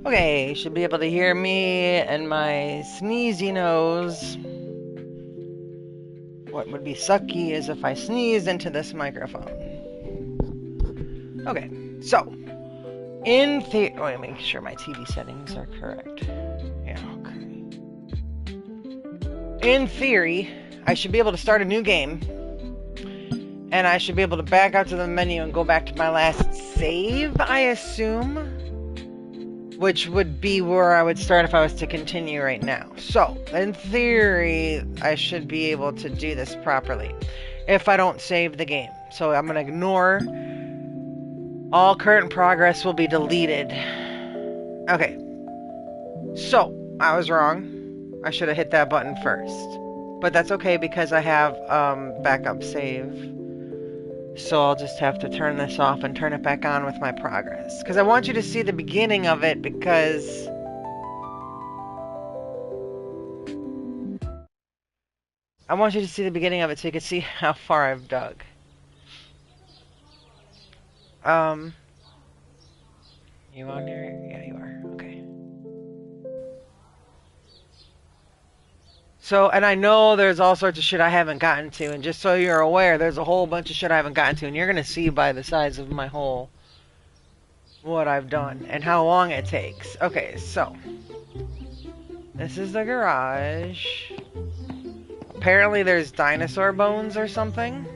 Okay, you should be able to hear me and my sneezy nose. What would be sucky is if I sneezed into this microphone. Okay, so in theory, let me make sure my TV settings are correct. Yeah, okay. In theory, I should be able to start a new game, and I should be able to back out to the menu and go back to my last save, I assume. Which would be where I would start if I was to continue right now. So, in theory, I should be able to do this properly if I don't save the game. So I'm going to ignore all current progress will be deleted. Okay. So, I was wrong. I should have hit that button first. But that's okay because I have backup save. So I'll just have to turn this off and turn it back on with my progress. Because I want you to see the beginning of it because... I want you to see the beginning of it so you can see how far I've dug. You on here? Yeah, you are. Okay. So, and I know there's all sorts of shit I haven't gotten to, and just so you're aware, there's a whole bunch of shit I haven't gotten to, and you're gonna see by the size of my hole what I've done and how long it takes. Okay, so this is the garage. Apparently there's dinosaur bones or something.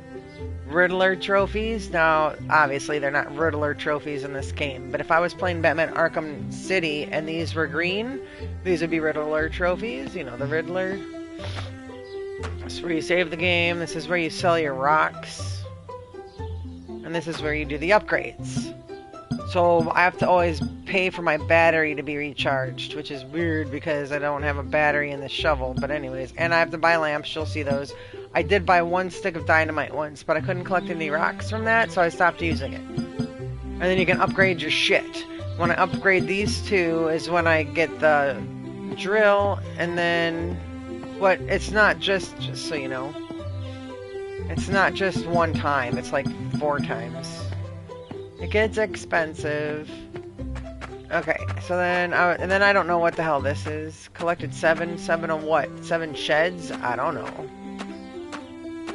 Riddler trophies. Now, obviously they're not Riddler trophies in this game, but if I was playing Batman Arkham City and these were green, these would be Riddler trophies. You know, the Riddler. This is where you save the game. This is where you sell your rocks. And this is where you do the upgrades. So I have to always pay for my battery to be recharged, which is weird because I don't have a battery in the shovel. But anyways, and I have to buy lamps. You'll see those. I did buy one stick of dynamite once, but I couldn't collect any rocks from that, so I stopped using it. And then you can upgrade your shit. When I upgrade these two is when I get the drill, and then... But it's not just so you know, it's not just one time, it's like 4 times. It gets expensive. Okay, so then I don't know what the hell this is. Collected 7 of what? 7 sheds? I don't know.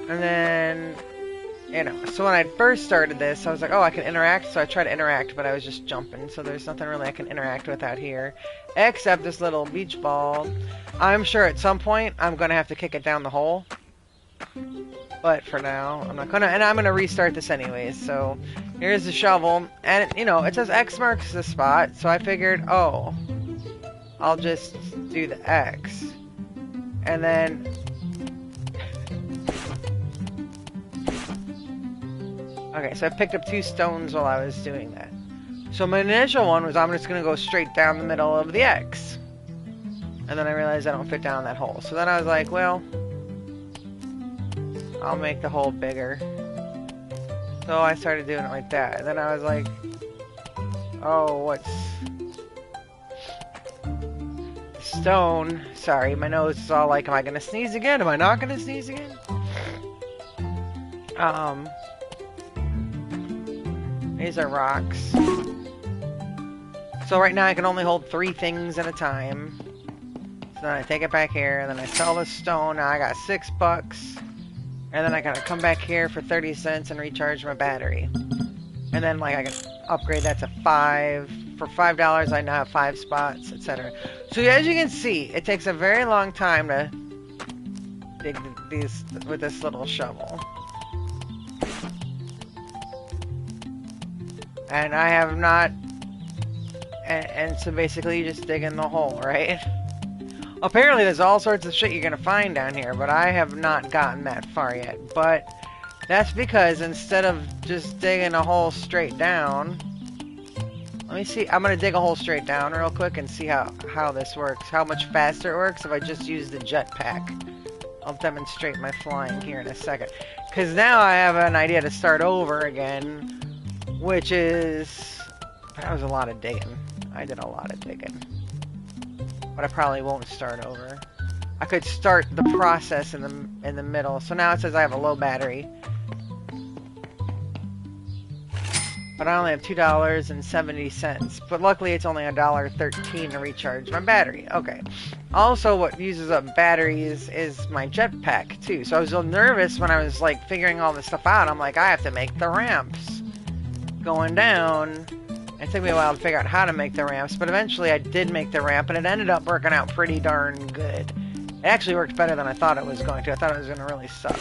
And then, you know, so when I first started this, I was like, oh, I can interact, so I tried to interact, but I was just jumping, so there's nothing really I can interact with out here, except this little beach ball. I'm sure at some point I'm gonna have to kick it down the hole. But for now, I'm not gonna, and I'm gonna restart this anyways, so here's the shovel, and you know, it says X marks the spot, so I figured, oh, I'll just do the X. And then okay, so I picked up 2 stones while I was doing that. So my initial one was I'm just gonna go straight down the middle of the X. And then I realized I don't fit down that hole. So then I was like, well, I'll make the hole bigger. So I started doing it like that. And then I was like, oh, what's... Stone. Sorry, my nose is all like, am I gonna sneeze again? Am I not gonna sneeze again? These are rocks. So right now I can only hold 3 things at a time. So then I take it back here, and then I sell the stone. Now I got $6. And then I gotta come back here for 30 cents and recharge my battery. And then like I can upgrade that to 5. For $5 I now have 5 spots, etc. So as you can see, it takes a very long time to dig these with this little shovel. And I have not... And so basically you just dig in the hole, right? Apparently there's all sorts of shit you're gonna find down here, but I have not gotten that far yet. But that's because instead of just digging a hole straight down... Let me see, I'm gonna dig a hole straight down real quick and see how this works. How much faster it works if I just use the jetpack. I'll demonstrate my flying here in a second. Because now I have an idea to start over again, which is... That was a lot of digging. I did a lot of digging. But I probably won't start over. I could start the process in the middle. So now it says I have a low battery. but I only have $2.70. But luckily, it's only $1.13 to recharge my battery. Okay. Also, what uses up batteries is my jetpack too. So I was a little nervous when I was like figuring all this stuff out. I'm like, I have to make the ramps going down. It took me a while to figure out how to make the ramps, but eventually I did make the ramp, and it ended up working out pretty darn good. It actually worked better than I thought it was going to. I thought it was going to really suck.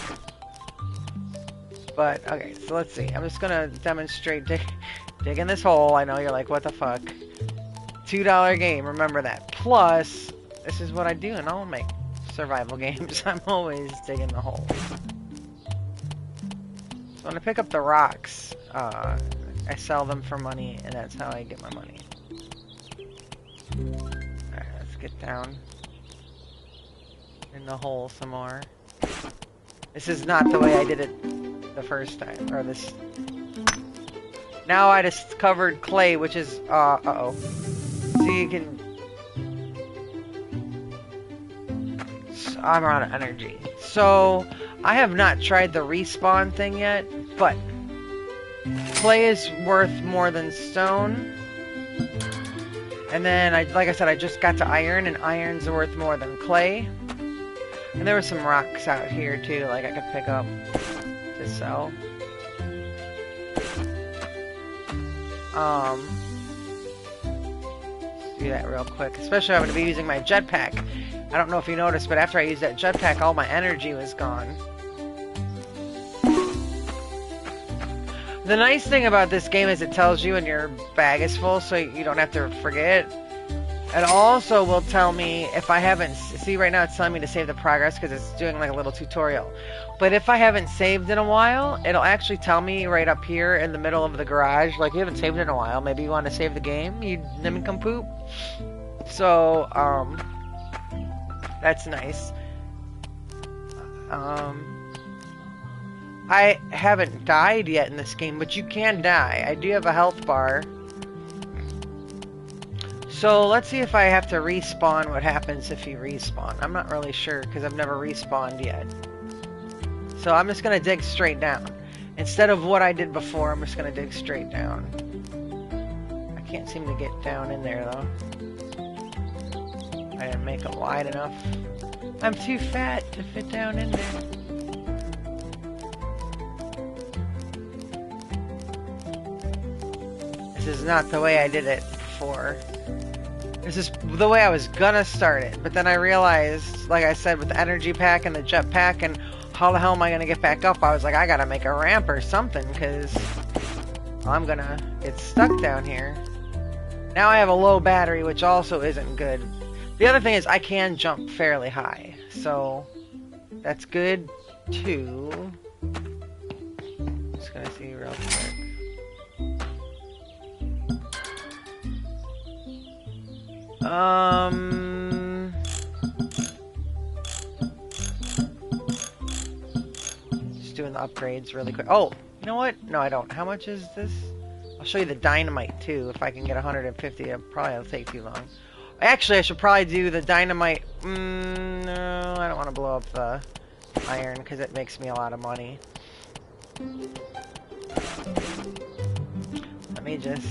But, okay, so let's see. I'm just going to demonstrate digging this hole. I know you're like, what the fuck? $2 game, remember that. Plus, this is what I do in all my survival games. I'm always digging the hole. So when I pick up the rocks, I sell them for money, and that's how I get my money. Alright, let's get down in the hole some more. This is not the way I did it the first time, or this. Now I discovered clay, which is, uh-oh. So you can... I'm out of energy. So, I have not tried the respawn thing yet, but clay is worth more than stone. And then, like I said, I just got to iron, and iron's worth more than clay. And there were some rocks out here, too, like I could pick up to sell. Let's do that real quick. Especially I'm going to be using my jetpack. I don't know if you noticed, but after I used that jetpack, all my energy was gone. The nice thing about this game is it tells you when your bag is full, so you don't have to forget. It also will tell me if I haven't... See, right now it's telling me to save the progress because it's doing like a little tutorial. But if I haven't saved in a while, it'll actually tell me right up here in the middle of the garage, like, you haven't saved in a while, maybe you want to save the game, you nincompoop. So, that's nice. I haven't died yet in this game, but you can die. I do have a health bar. So let's see if I have to respawn, what happens if you respawn. I'm not really sure because I've never respawned yet. So I'm just going to dig straight down. Instead of what I did before, I'm just going to dig straight down. I can't seem to get down in there though. I didn't make it wide enough. I'm too fat to fit down in there. This is not the way I did it before. This is the way I was gonna start it, but then I realized, like I said, with the energy pack and the jet pack, and how the hell am I gonna get back up? I was like, I gotta make a ramp or something, because I'm gonna get stuck down here. Now I have a low battery, which also isn't good. The other thing is I can jump fairly high, so that's good too. Just gonna see real quick. Just doing the upgrades really quick. Oh, you know what? No, I don't. How much is this? I'll show you the dynamite too. If I can get 150, it'll probably take too long. Actually, I should probably do the dynamite. No, I don't want to blow up the iron because it makes me a lot of money. Let me just...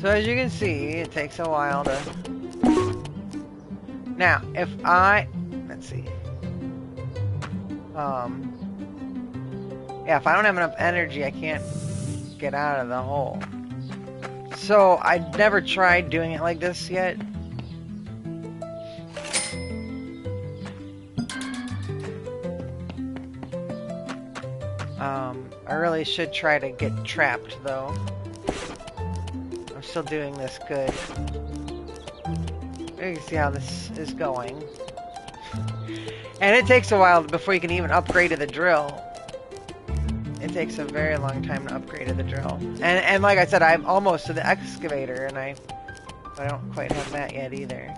So as you can see, it takes a while to... Now, if I... Let's see. Yeah, if I don't have enough energy, I can't get out of the hole. So, I've never tried doing it like this yet. I really should try to get trapped, though. I'm still doing this good. You can see how this is going. And it takes a while before you can even upgrade to the drill. It takes a very long time to upgrade to the drill. And like I said, I'm almost to the excavator, and I don't quite have that yet either.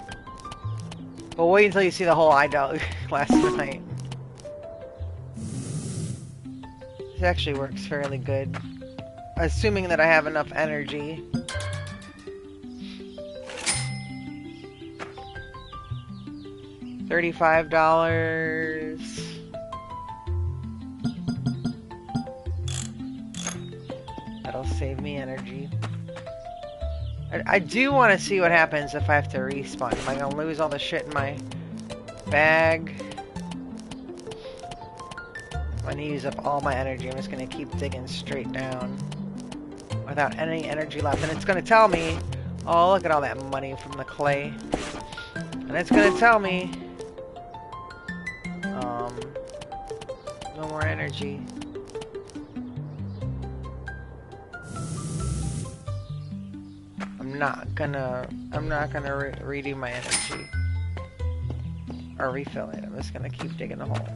But wait until you see the hole I dug last night. This actually works fairly good. Assuming that I have enough energy. $35. save me energy. I do want to see what happens if I have to respawn. Am I going to lose all the shit in my bag? I'm going to use up all my energy. I'm just going to keep digging straight down without any energy left. And it's going to tell me, oh, look at all that money from the clay. And it's going to tell me, no more energy. I'm not gonna redo my energy or refill it. I'm just gonna keep digging a hole.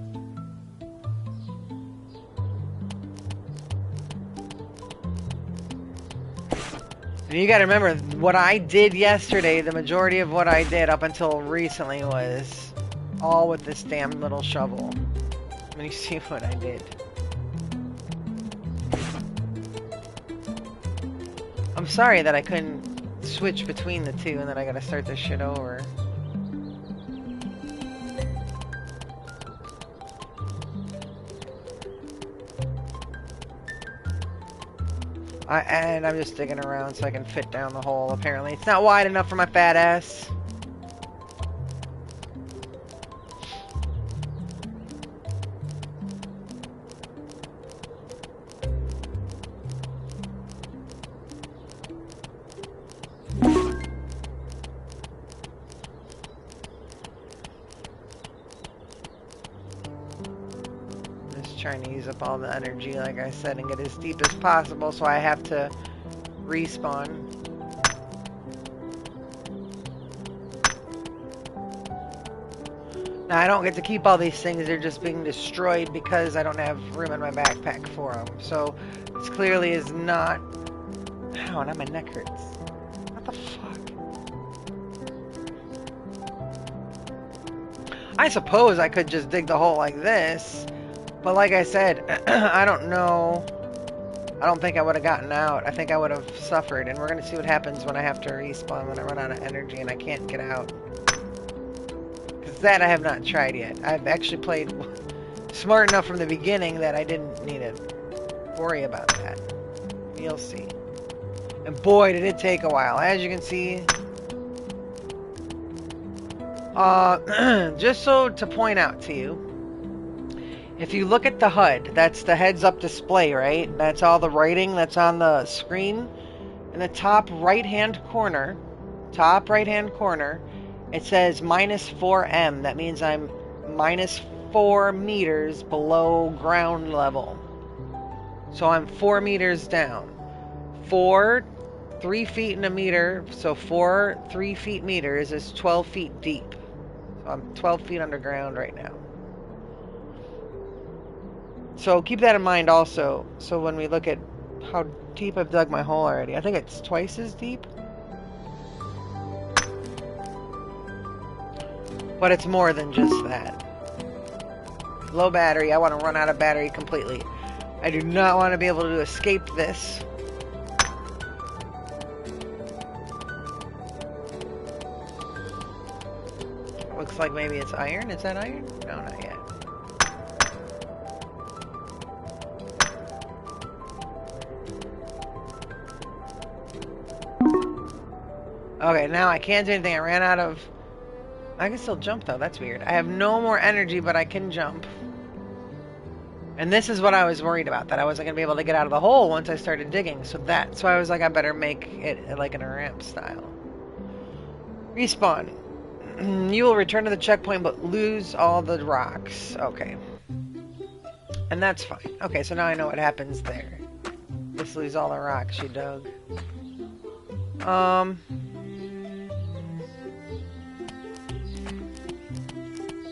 And you gotta remember, what I did yesterday, the majority of what I did up until recently was all with this damn little shovel. Let me see what I did. I'm sorry that I couldn't switch between the two and then I gotta start this shit over. And I'm just digging around so I can fit down the hole, apparently. It's not wide enough for my fat ass. Trying to use up all the energy, like I said, and get as deep as possible, so I have to respawn. Now, I don't get to keep all these things, they're just being destroyed because I don't have room in my backpack for them. So, this clearly is not... Ow, now my neck hurts. What the fuck? I suppose I could just dig the hole like this. But like I said, I don't know. I don't think I would have gotten out. I think I would have suffered. And we're going to see what happens when I have to respawn when I run out of energy and I can't get out. Because that I have not tried yet. I've actually played smart enough from the beginning that I didn't need to worry about that. You'll see. And boy, did it take a while. As you can see... just so to point out to you, if you look at the HUD, that's the heads-up display, right? That's all the writing that's on the screen. In the top right-hand corner, it says -4M. That means I'm -4 meters below ground level. So I'm 4 meters down. 3 feet in a meter, so 3 feet meters is 12 feet deep. So I'm 12 feet underground right now. So keep that in mind also, so when we look at how deep I've dug my hole already. I think it's twice as deep. But it's more than just that. Low battery, I want to run out of battery completely. I do not want to be able to escape this. Looks like maybe it's iron. Is that iron? No, not yet. Okay, now I can't do anything. I ran out of... I can still jump, though. That's weird. I have no more energy, but I can jump. And this is what I was worried about, that I wasn't going to be able to get out of the hole once I started digging. So that's why I was like, I better make it like in a ramp style. Respawn. You will return to the checkpoint, but lose all the rocks. Okay. And that's fine. Okay, so now I know what happens there. Just lose all the rocks you dug.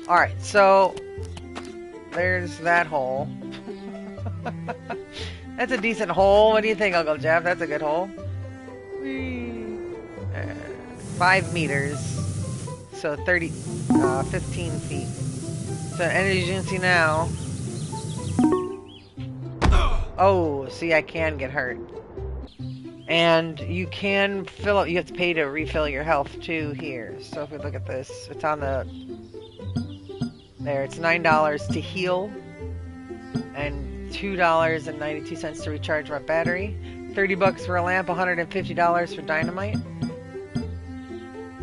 Alright, so there's that hole. That's a decent hole. What do you think, Uncle Jeff? That's a good hole. 5 meters. So 15 feet. So, and as you can see now... Oh, see, I can get hurt. And you can fill up... You have to pay to refill your health, too, here. So if we look at this, it's on the... There, it's $9 to heal, and $2.92 to recharge my battery. $30 for a lamp, $150 for dynamite.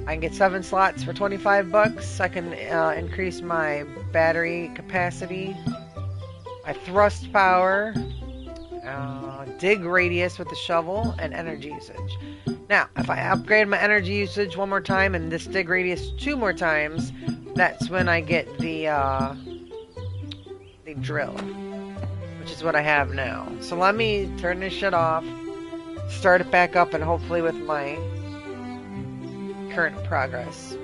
I can get 7 slots for $25. I can increase my battery capacity, my thrust power, dig radius with the shovel, and energy usage. Now, if I upgrade my energy usage one more time and this dig radius 2 more times, that's when I get the drill, which is what I have now. So let me turn this shit off, start it back up, and hopefully with my current progress.